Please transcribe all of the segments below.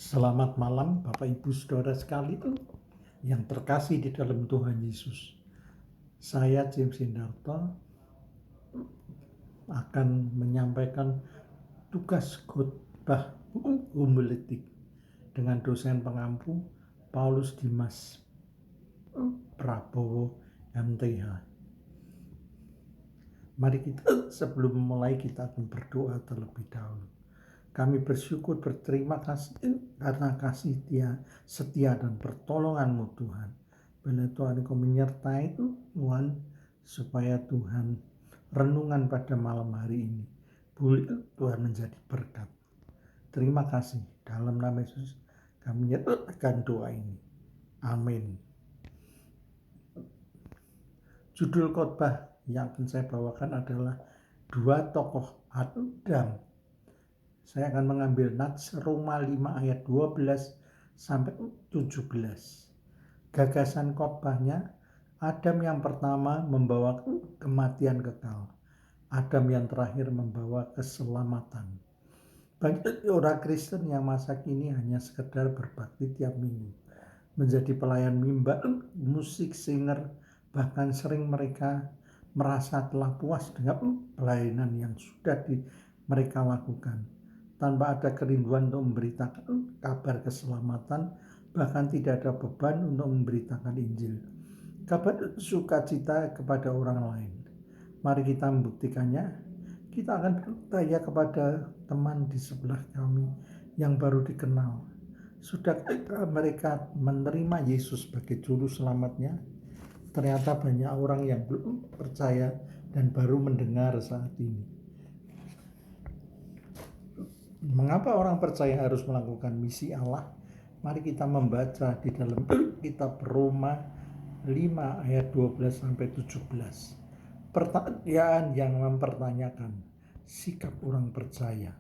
Selamat malam Bapak Ibu Saudara sekalian yang terkasih di dalam Tuhan Yesus. Saya James Indarto akan menyampaikan tugas khotbah homiletik dengan dosen pengampu Paulus Dimas Prabowo MTH. Mari kita sebelum memulai kita akan berdoa terlebih dahulu. Kami bersyukur berterima kasih karena kasih setia dan pertolongan-Mu Tuhan. Bila Tuhan Engkau menyertai Tuhan supaya Tuhan renungan pada malam hari ini boleh Tuhan menjadi berkat. Terima kasih. Dalam nama Yesus kami menyerahkan doa ini. Amin. Judul khotbah yang akan saya bawakan adalah dua tokoh Adam. Saya akan mengambil Nats Roma 5 ayat 12 sampai 17. Gagasan khotbahnya, Adam yang pertama membawa kematian kekal. Adam yang terakhir membawa keselamatan. Banyak orang Kristen yang masa kini hanya sekedar berbakti tiap minggu, menjadi pelayan mimbar, musik, singer, bahkan sering mereka merasa telah puas dengan pelayanan yang sudah mereka lakukan, tanpa ada kerinduan untuk memberitakan kabar keselamatan, bahkan tidak ada beban untuk memberitakan Injil, kabar sukacita kepada orang lain. Mari kita membuktikannya. Kita akan bertanya kepada teman di sebelah kami yang baru dikenal. Sudah mereka menerima Yesus sebagai juru selamatnya? Ternyata banyak orang yang belum percaya dan baru mendengar saat ini. Mengapa orang percaya harus melakukan misi Allah? Mari kita membaca di dalam kitab Roma 5 ayat 12 sampai 17. Pertanyaan yang mempertanyakan sikap orang percaya.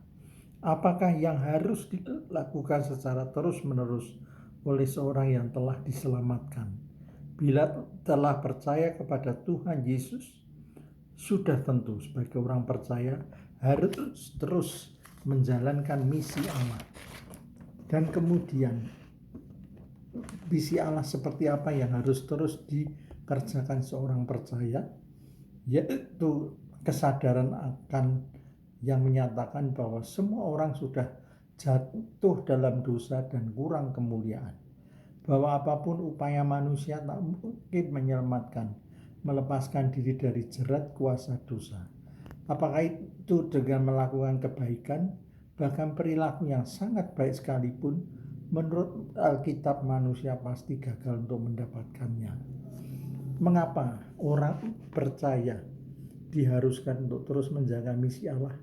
Apakah yang harus dilakukan secara terus-menerus oleh seorang yang telah diselamatkan? Bila telah percaya kepada Tuhan Yesus, sudah tentu sebagai orang percaya harus terus menjalankan misi Allah. Dan kemudian misi Allah seperti apa yang harus terus dikerjakan seorang percaya? Yaitu kesadaran akan yang menyatakan bahwa semua orang sudah jatuh dalam dosa dan kurang kemuliaan, bahwa apapun upaya manusia tak mungkin menyelamatkan, melepaskan diri dari jerat kuasa dosa. Apakah itu dengan melakukan kebaikan, bahkan perilaku yang sangat baik sekalipun, menurut Alkitab manusia pasti gagal untuk mendapatkannya. Mengapa orang percaya diharuskan untuk terus menjaga misi Allah?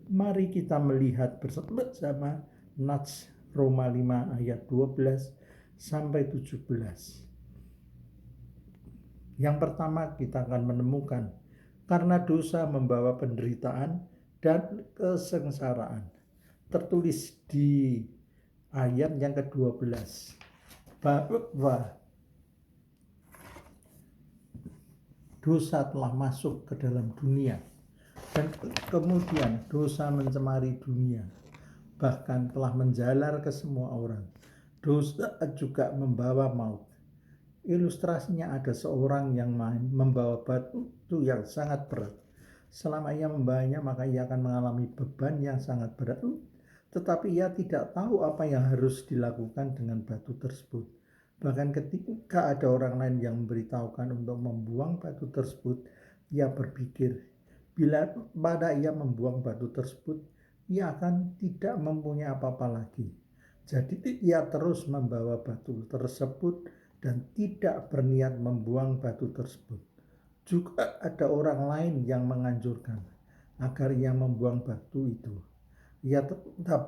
Mari kita melihat bersama Nats Roma 5 ayat 12 sampai 17. Yang pertama kita akan menemukan karena dosa membawa penderitaan dan kesengsaraan. Tertulis di ayat yang ke-12 bahwa dosa telah masuk ke dalam dunia dan kemudian dosa mencemari dunia, bahkan telah menjalar ke semua orang. Dosa juga membawa maut. Ilustrasinya ada seorang yang membawa batu yang sangat berat. Selama ia membawanya maka ia akan mengalami beban yang sangat berat, tetapi ia tidak tahu apa yang harus dilakukan dengan batu tersebut. Bahkan ketika ada orang lain yang memberitahukan untuk membuang batu tersebut, ia berpikir, bila pada ia membuang batu tersebut, ia akan tidak mempunyai apa-apa lagi. Jadi ia terus membawa batu tersebut dan tidak berniat membuang batu tersebut. Juga ada orang lain yang menganjurkan agar ia membuang batu itu. Ia tetap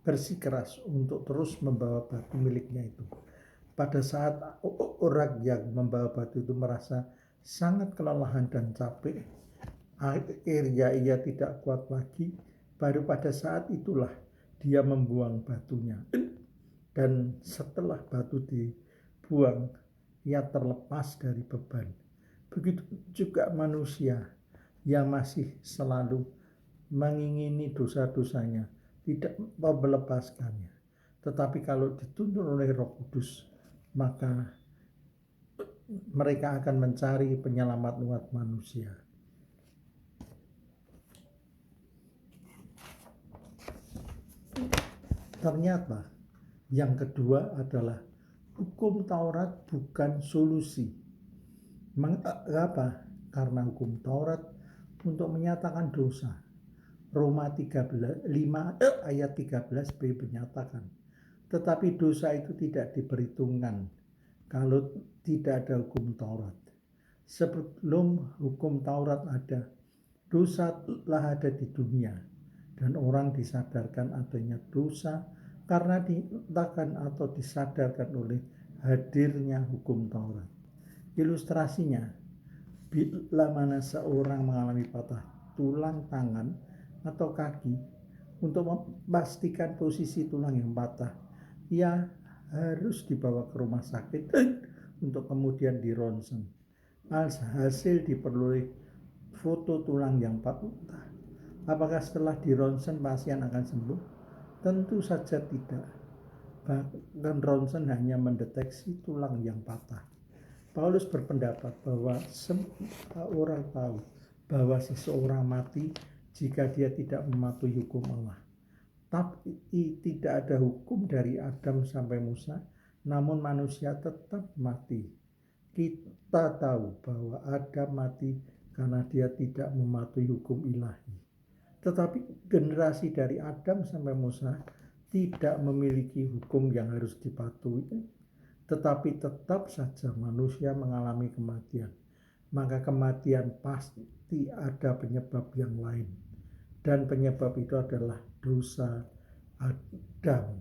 bersikeras untuk terus membawa batu miliknya itu. Pada saat orang yang membawa batu itu merasa sangat kelelahan dan capek, akhirnya ia tidak kuat lagi, baru pada saat itulah dia membuang batunya. Dan setelah batu dibuang, ia terlepas dari beban. Begitu juga manusia yang masih selalu mengingini dosa-dosanya, tidak mau melepaskannya. Tetapi kalau dituntun oleh Roh Kudus, maka mereka akan mencari penyelamat umat manusia. Ternyata yang kedua adalah hukum Taurat bukan solusi. Mengapa? Karena hukum Taurat untuk menyatakan dosa. Roma 5 ayat 13b menyatakan, tetapi dosa itu tidak diperhitungkan kalau tidak ada hukum Taurat. Sebelum hukum Taurat ada, dosa telah ada di dunia, dan orang disadarkan adanya dosa karena dinyatakan atau disadarkan oleh hadirnya hukum Taurat. Ilustrasinya, bila mana seorang mengalami patah tulang tangan atau kaki, untuk memastikan posisi tulang yang patah, ia harus dibawa ke rumah sakit untuk kemudian dironsen. Hasil diperoleh foto tulang yang patah. Apakah setelah dironsen pasien akan sembuh? Tentu saja tidak. Bahkan ronsen hanya mendeteksi tulang yang patah. Paulus berpendapat bahwa semua orang tahu bahwa seseorang mati jika dia tidak mematuhi hukum Allah. Tapi tidak ada hukum dari Adam sampai Musa, namun manusia tetap mati. Kita tahu bahwa Adam mati karena dia tidak mematuhi hukum ilahi. Tetapi generasi dari Adam sampai Musa tidak memiliki hukum yang harus dipatuhi, tetapi tetap saja manusia mengalami kematian. Maka kematian pasti ada penyebab yang lain, dan penyebab itu adalah dosa Adam.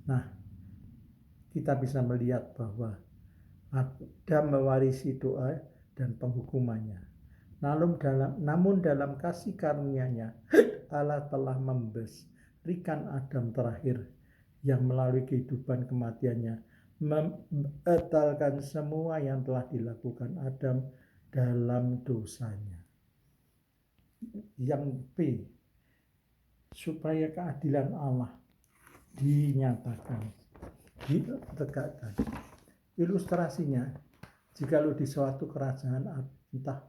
Nah, kita bisa melihat bahwa Adam mewarisi doa dan penghukumannya. Namun dalam kasih karunia-Nya, Allah telah memberikan Adam terakhir yang melalui kehidupan kematiannya membatalkan semua yang telah dilakukan Adam dalam dosanya. Yang B, supaya keadilan Allah dinyatakan, ditegakkan. Ilustrasinya, jikalau di suatu kerajaan entah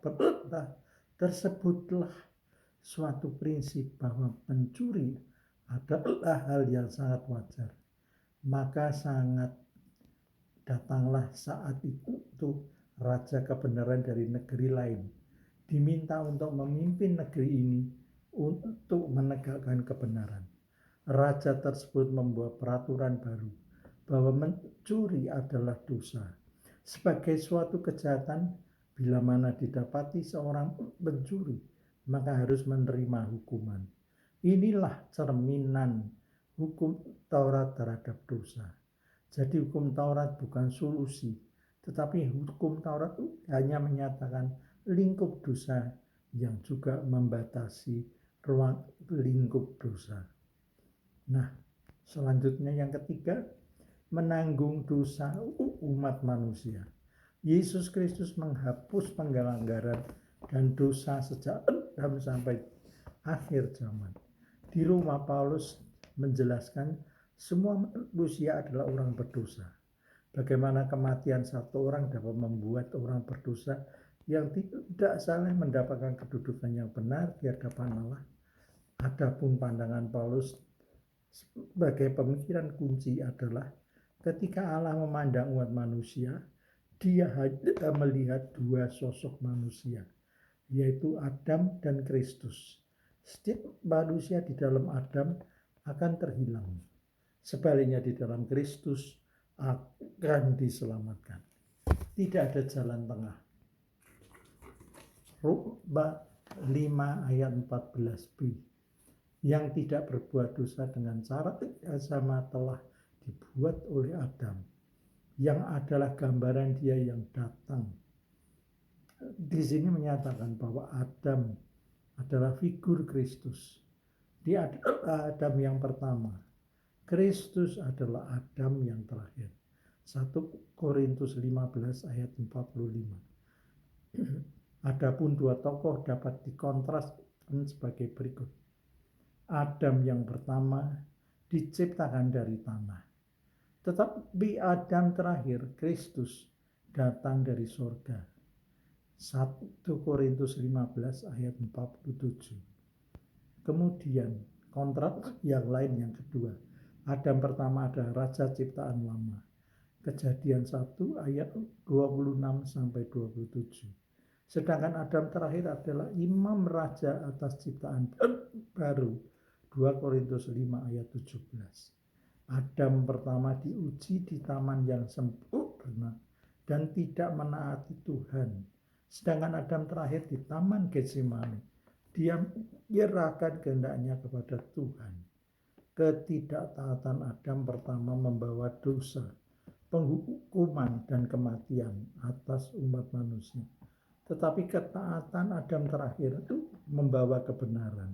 tersebutlah suatu prinsip bahwa pencuri adalah hal yang sangat wajar, maka sangat datanglah saat itu raja kebenaran dari negeri lain diminta untuk memimpin negeri ini untuk menegakkan kebenaran. Raja tersebut membuat peraturan baru bahwa mencuri adalah dosa sebagai suatu kejahatan. Bila mana didapati seorang pencuri, maka harus menerima hukuman. Inilah cerminan hukum Taurat terhadap dosa. Jadi hukum Taurat bukan solusi, tetapi hukum Taurat hanya menyatakan lingkup dosa yang juga membatasi ruang lingkup dosa. Nah, selanjutnya yang ketiga, menanggung dosa umat manusia. Yesus Kristus menghapus pelanggaran dan dosa sejak Adam sampai akhir zaman. Di Roma, Paulus menjelaskan semua manusia adalah orang berdosa. Bagaimana kematian satu orang dapat membuat orang berdosa yang tidak salah mendapatkan kedudukan yang benar di hadapan Allah. Adapun pandangan Paulus sebagai pemikiran kunci adalah ketika Allah memandang umat manusia, Dia hanya melihat dua sosok manusia, yaitu Adam dan Kristus. Setiap manusia di dalam Adam akan terhilang. Sebaliknya di dalam Kristus akan diselamatkan. Tidak ada jalan tengah. Roma 5 ayat 14b. Yang tidak berbuat dosa dengan cara yang sama telah dibuat oleh Adam, yang adalah gambaran Dia yang datang. Di sini menyatakan bahwa Adam adalah figur Kristus. Dia adalah Adam yang pertama. Kristus adalah Adam yang terakhir. 1 Korintus 15 ayat 45. Adapun dua tokoh dapat dikontraskan sebagai berikut. Adam yang pertama diciptakan dari tanah. Tetapi Adam terakhir, Kristus, datang dari sorga. 1 Korintus 15 ayat 47. Kemudian kontrak yang lain yang kedua. Adam pertama adalah raja ciptaan lama. Kejadian 1 ayat 26 sampai 27. Sedangkan Adam terakhir adalah imam raja atas ciptaan baru. 2 Korintus 5 ayat 17. Adam pertama diuji di taman yang sempurna dan tidak menaati Tuhan. Sedangkan Adam terakhir di taman Getsemani, dia menyerahkan kehendaknya kepada Tuhan. Ketidaktaatan Adam pertama membawa dosa, penghukuman dan kematian atas umat manusia. Tetapi ketaatan Adam terakhir itu membawa kebenaran,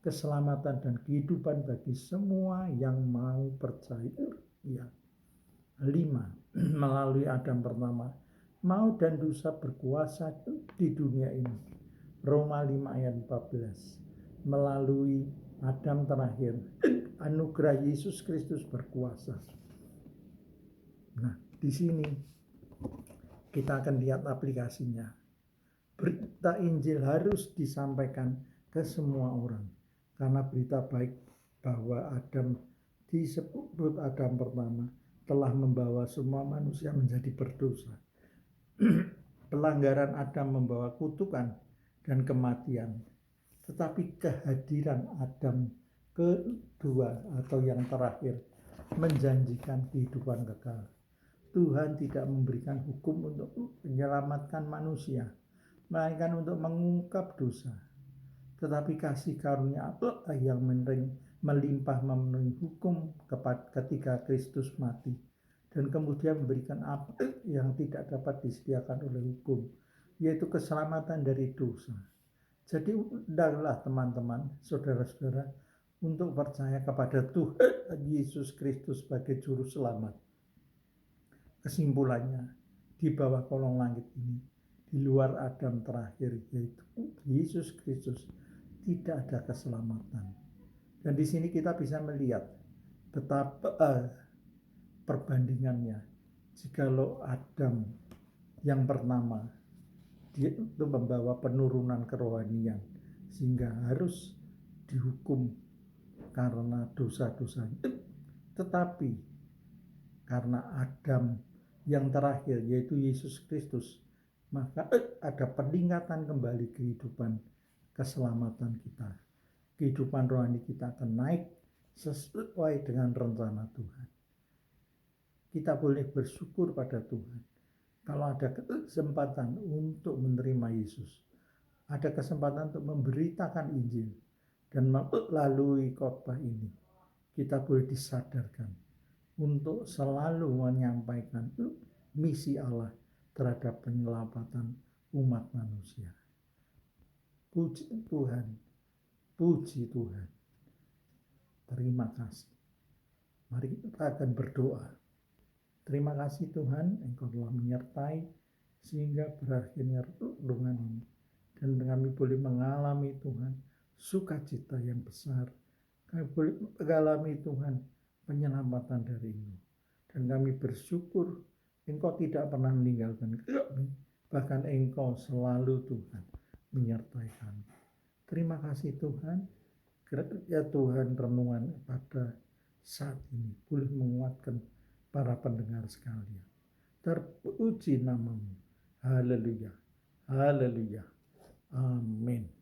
keselamatan dan kehidupan bagi semua yang mau percaya. Ya. 5. Melalui Adam pertama, maut dan dosa berkuasa di dunia ini. Roma 5 ayat 14. Melalui Adam terakhir, anugerah Yesus Kristus berkuasa. Nah, di sini kita akan lihat aplikasinya. Berita Injil harus disampaikan ke semua orang. Karena berita baik bahwa Adam disebut Adam pertama telah membawa semua manusia menjadi berdosa. Pelanggaran Adam membawa kutukan dan kematian. Tetapi kehadiran Adam kedua atau yang terakhir menjanjikan kehidupan kekal. Tuhan tidak memberikan hukum untuk menyelamatkan manusia, melainkan untuk mengungkap dosa. Tetapi kasih karunia Allah yang melimpah memenuhi hukum ketika Kristus mati dan kemudian memberikan apa yang tidak dapat disediakan oleh hukum, yaitu keselamatan dari dosa. Jadi undanglah teman-teman, saudara-saudara, untuk percaya kepada Tuhan Yesus Kristus sebagai juru selamat. Kesimpulannya, di bawah kolong langit ini, di luar Adam terakhir, yaitu Yesus Kristus, tidak ada keselamatan. Dan di sini kita bisa melihat betapa perbandingannya. Jikalau Adam yang pertama, dia itu membawa penurunan kerohanian, sehingga harus dihukum karena dosa-dosanya. Tetapi karena Adam yang terakhir, yaitu Yesus Kristus, maka ada peningkatan kembali kehidupan keselamatan kita. Kehidupan rohani kita akan naik sesuai dengan rencana Tuhan. Kita boleh bersyukur pada Tuhan kalau ada kesempatan untuk menerima Yesus, ada kesempatan untuk memberitakan Injil, dan melalui khotbah ini kita boleh disadarkan untuk selalu menyampaikan misi Allah terhadap penyelamatan umat manusia. Puji Tuhan, puji Tuhan. Terima kasih. Mari kita akan berdoa. Terima kasih Tuhan, Engkau telah menyertai sehingga berakhirnya renungan ini. Dan kami boleh mengalami Tuhan sukacita yang besar. Kami boleh mengalami Tuhan penyelamatan darimu. Dan kami bersyukur Engkau tidak pernah meninggalkan kami. Bahkan Engkau selalu Tuhan menyertai kami. Terima kasih Tuhan. Kiranya Tuhan renungan pada saat ini boleh menguatkan para pendengar sekalian. Terpuji namamu. Haleluya. Haleluya. Amin.